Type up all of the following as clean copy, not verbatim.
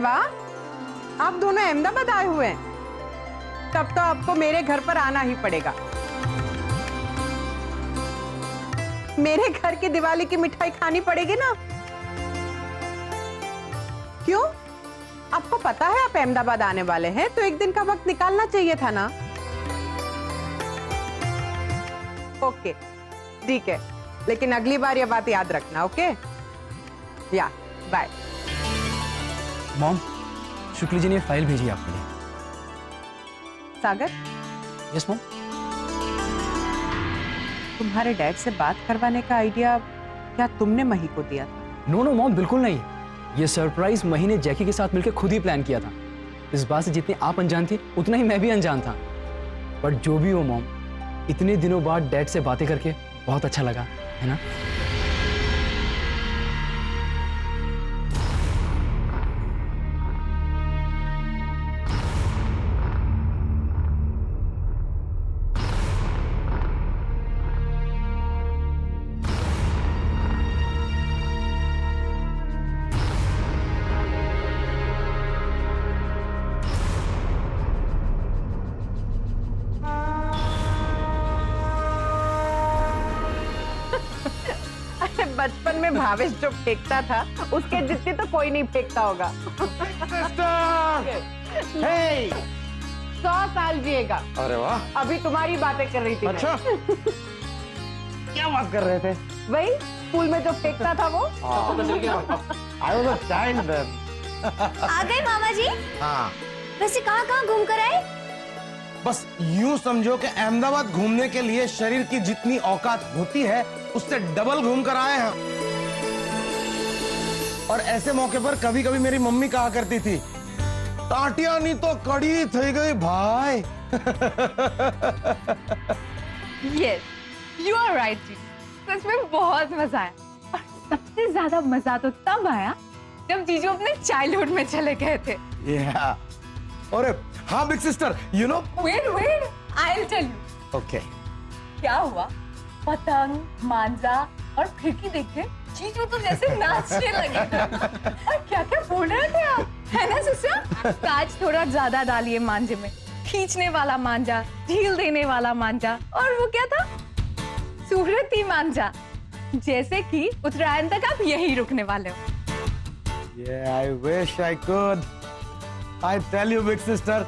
वाह, आप दोनों अहमदाबाद आए हुए हैं। तब तो आपको मेरे घर पर आना ही पड़ेगा। मेरे घर की दिवाली की मिठाई खानी पड़ेगी ना। क्यों? आपको पता है आप अहमदाबाद आने वाले हैं, तो एक दिन का वक्त निकालना चाहिए था ना। ओके, ठीक है, लेकिन अगली बार ये बात याद रखना। ओके, या बाय। मॉम, शुक्ला जी ने फाइल भेजी आपके लिए। सागर, यस मॉम। तुम्हारे डैड से बात करवाने का आइडिया क्या तुमने मही को दिया था? नो नो मॉम, बिल्कुल नहीं। ये सरप्राइज मही ने जैकी के साथ मिलकर खुद ही प्लान किया था। इस बात से जितनी आप अनजान थी उतना ही मैं भी अनजान था। बट जो भी हो मॉम, इतने दिनों बाद डैड से बातें करके बहुत अच्छा लगा, है ना? बचपन में भावेश जो फेंकता था उसके जितनी तो कोई नहीं फेंकता होगा। हे! 100 साल जिएगा। अरे वाह, अभी तुम्हारी बातें कर रही थी। अच्छा क्या बात कर रहे थे? वही स्कूल में जो फेंकता था वो। I was a child then. आ गए मामा जी। हाँ, वैसे कहाँ घूम कर आए? बस यूं समझो कि अहमदाबाद घूमने के लिए शरीर की जितनी औकात होती है उससे डबल घूम कर आए हैं। और ऐसे मौके पर कभी कभी मेरी मम्मी कहा करती थी, टाटिया नहीं तो कड़ी थई गई भाई। Yes, you are right जी। सच में बहुत मजा आया। और सबसे ज्यादा मजा तो तब आया जब जीजू अपने चाइल्डहुड में चले गए थे। Yeah. अरे हाँ big sister, you know. Wait, I'll tell you। Okay. क्या हुआ? पतंग, मांजा और खिड़की देख के जीजू तो जैसे नाचने लगे थे। और क्या क्या बोल रहे थे आप, है ना सिस्टर? कांच थोड़ा ज्यादा डालिए मांजे में, खींचने वाला मांजा, ढील देने वाला मांजा, और वो क्या था? सूरती मांजा। जैसे कि उत्तरायण तक आप यही रुकने वाले हो। Yeah, I wish I could. I tell you big sister,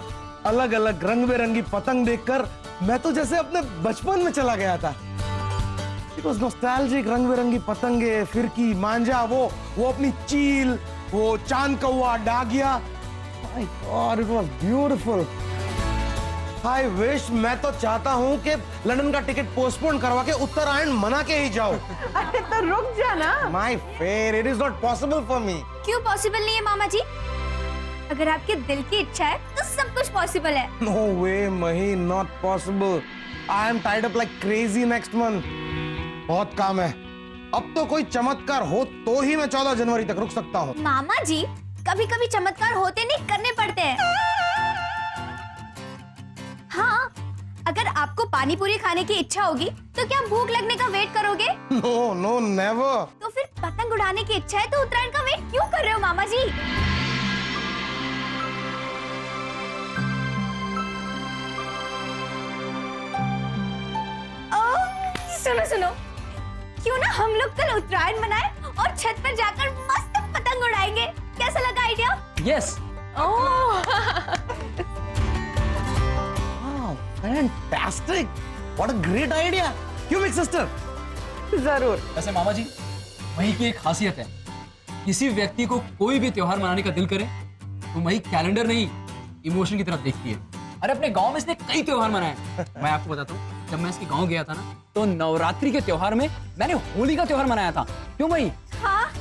अलग अलग रंग बेरंगी पतंग देखकर मैं तो जैसे अपने बचपन में चला गया था। It was nostalgic, रंग बेरंगी पतंगे, फिरकी, मांझा, वो अपनी चील, वो चांद कौवा, डागिया। My God, it was beautiful. I wish, मैं तो चाहता हूँ कि लंदन का टिकट पोस्टपोन करवा के उत्तरायण मना के ही जाओ। अरे तो रुक जाना। My fair, it is not possible for me. क्यों पॉसिबल नहीं है मामा जी? अगर आपके दिल की इच्छा है तो सब कुछ पॉसिबल है। No way, Mahi, not possible. I am tied up like crazy next month. बहुत काम है। अब तो कोई चमत्कार हो तो ही मैं 14 जनवरी तक रुक सकता हूँ। मामा जी, कभी कभी चमत्कार होते नहीं, करने पड़ते हैं। हाँ, अगर आपको पानी पूरी खाने की इच्छा होगी तो क्या भूख लगने का वेट करोगे? No, no, never. तो फिर पतंग उड़ाने की इच्छा है तो उत्तरायण का वेट क्यों कर रहे हो मामा जी? सुनो, क्यों ना हम लोग कल उत्तरायण मनाएं और छत पर जाकर मस्त पतंग उड़ाएंगे। कैसा लगा idea? Yes. Fantastic! What a great idea! क्यों big sister? जरूर। वैसे मामा जी, मही की एक खासियत है, किसी व्यक्ति को कोई भी त्योहार मनाने का दिल करे तो मही कैलेंडर नहीं, इमोशन की तरफ देखती है। अरे अपने गांव में इसने कई त्योहार मनाए। मैं आपको बताता हूँ, जब मैं इसके गांव गया था ना, तो नवरात्रि के त्योहार में मैंने होली का त्योहार मनाया था। क्यों मही? हाँ।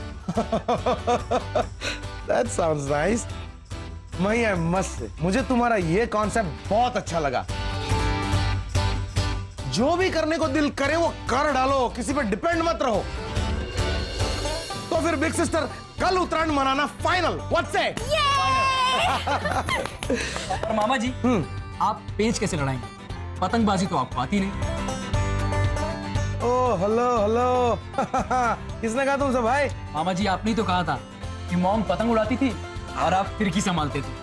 That sounds nice. मही, I must say, मुझे तुम्हारा ये कॉन्सेप्ट बहुत अच्छा लगा। जो भी करने को दिल करे वो कर डालो, किसी पे डिपेंड मत रहो। तो फिर बिग सिस्टर, कल उत्तरायण मनाना फाइनल। व्हाट से? पर मामा जी, आप पेच कैसे लड़ाएंगे? पतंगबाजी तो आपको आती नहीं। ओ हेलो किसने कहा तुमसे भाई? मामा जी, आपने ही तो कहा था कि मॉम पतंग उड़ाती थी और आप फिरकी संभालते थे।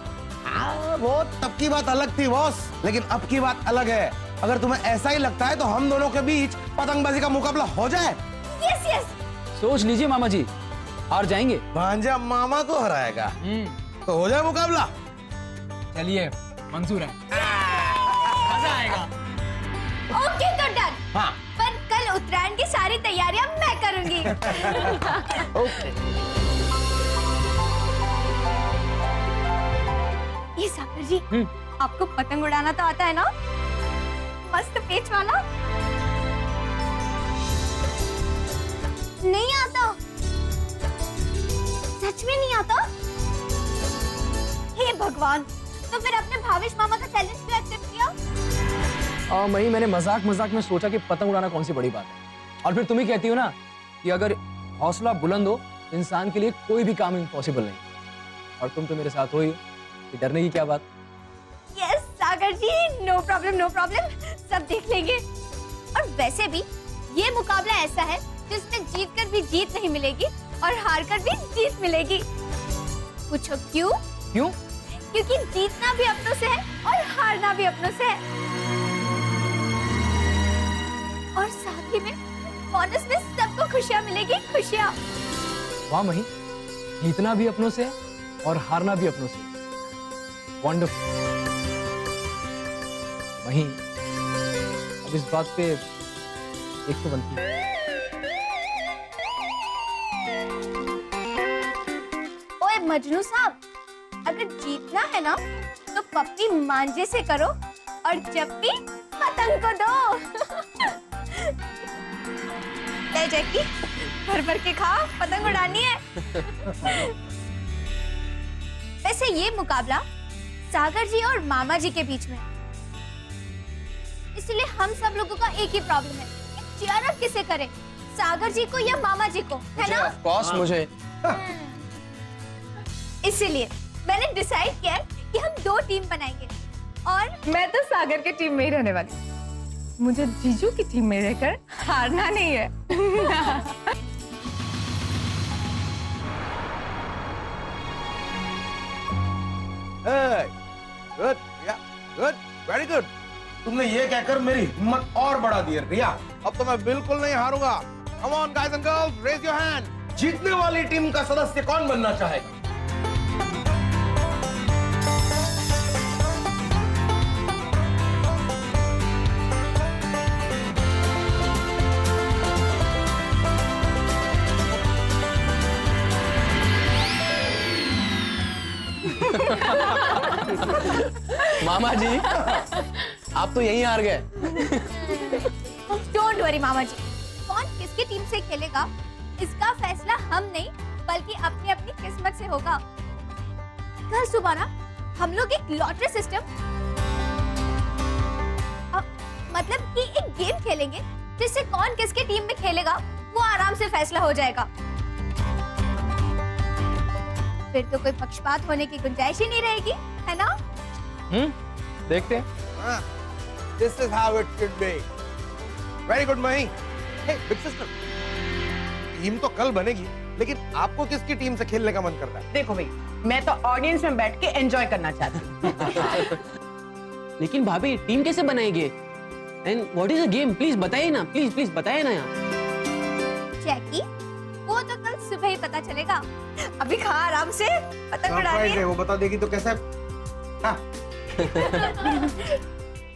वो तब की बात अलग थी बॉस, लेकिन अब की बात अलग है। अगर तुम्हें ऐसा ही लगता है तो हम दोनों के बीच पतंगबाजी का मुकाबला हो जाए। Yes yes. सोच लीजिए मामा जी, हार जाएंगे। भांजा मामा को हराएगा तो हो जाए मुकाबला। चलिए मंजूर है, मजा आएगा। ओके तो डन। हाँ। पर कल उत्तरायण की सारी तैयारियां मैं करूंगी। ओके। ये सागर जी, आपको पतंग उड़ाना तो आता है ना? मस्त पेच वाला। नहीं आता? सच में नहीं आता? हे भगवान, तो फिर अपने भावेश मामा का चैलेंज क्यों एक्सेप्ट किया? मही, मैंने मजाक में सोचा कि पतंग उड़ाना कौन सी बड़ी बात है। और फिर तुम ही कहती हो ना कि अगर हौसला बुलंद हो, इंसान के लिए कोई भी काम इम्पॉसिबल नहीं। और तुम तो मेरे साथ हो ही, डरने की क्या बात। यस सागर जी, नो प्रॉब्लम नो प्रॉब्लम, सब देख लेंगे। और वैसे भी ये मुकाबला ऐसा है जिसमें जीत कर भी जीत नहीं मिलेगी और हार कर भी जीत मिलेगी। पूछो क्यों? क्यों? क्योंकि जीतना भी अपनों से है और हारना भी अपनों से है। और साथ ही में बोनस में सबको खुशियां मिलेगी, खुशियां। वाह मही, जीतना भी अपनों से है और हारना भी अपनों से। वंडरफुल। मही, अब इस बात पे एक तो बनती है। ओए मजनू साहब, अगर जीतना है ना तो पप्पी मांझे से करो और जप्पी पतंग को दो। ले जैकी, भर के खा, पतंग उड़ानी है। वैसे ये मुकाबला सागर जी और मामा जी के बीच में है, इसलिए हम सब लोगों का एक ही प्रॉब्लम है कि चीयर अप किसे करें, सागर जी को या मामा जी को, है ना? ऑफ कोर्स मुझे। इसीलिए मैंने डिसाइड किया है कि हम 2 टीम बनाएंगे और मैं तो सागर के टीम में ही रहने वाली हूँ। मुझे जीजू की टीम में रहकर हारना नहीं है। गुड, या गुड, वेरी गुड। तुमने ये कहकर मेरी हिम्मत और बढ़ा दी है रिया। अब तो मैं बिल्कुल नहीं हारूंगा। Come on guys and girls, raise your hand. जीतने वाली टीम का सदस्य कौन बनना चाहेगा? मामा जी, आप तो यहीं हार गए। डोंट वरी मामा जी, कौन किसकी टीम से खेलेगा इसका फैसला हम नहीं बल्कि अपनी अपनी किस्मत से होगा। कल सुबह ना हम लोग एक लॉटरी सिस्टम, मतलब कि एक गेम खेलेंगे जिससे कौन किसके टीम में खेलेगा वो आराम से फैसला हो जाएगा। फिर तो कोई पक्षपात होने की गुंजाइश ही नहीं रहेगी, है ना? देखते हैं। This is how it should be. Very good, मही। Hey, big sister. टीम तो कल बनेगी, लेकिन आपको किसकी टीम से खेलने का मन करता है? देखो भाई, मैं तो ऑडियंस में बैठ के एंजॉय करना चाहती हूँ। लेकिन भाभी टीम कैसे बनाएंगे? And what is the game? Please बताइए ना, प्लीज बताइए ना यार। जैकी, वो तो कल सुबह ही पता चलेगा। अभी खा आराम से, पतंग उड़ानी सरप्राइज है, है। वो बता देगी तो कैसे? हाँ।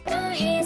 काहे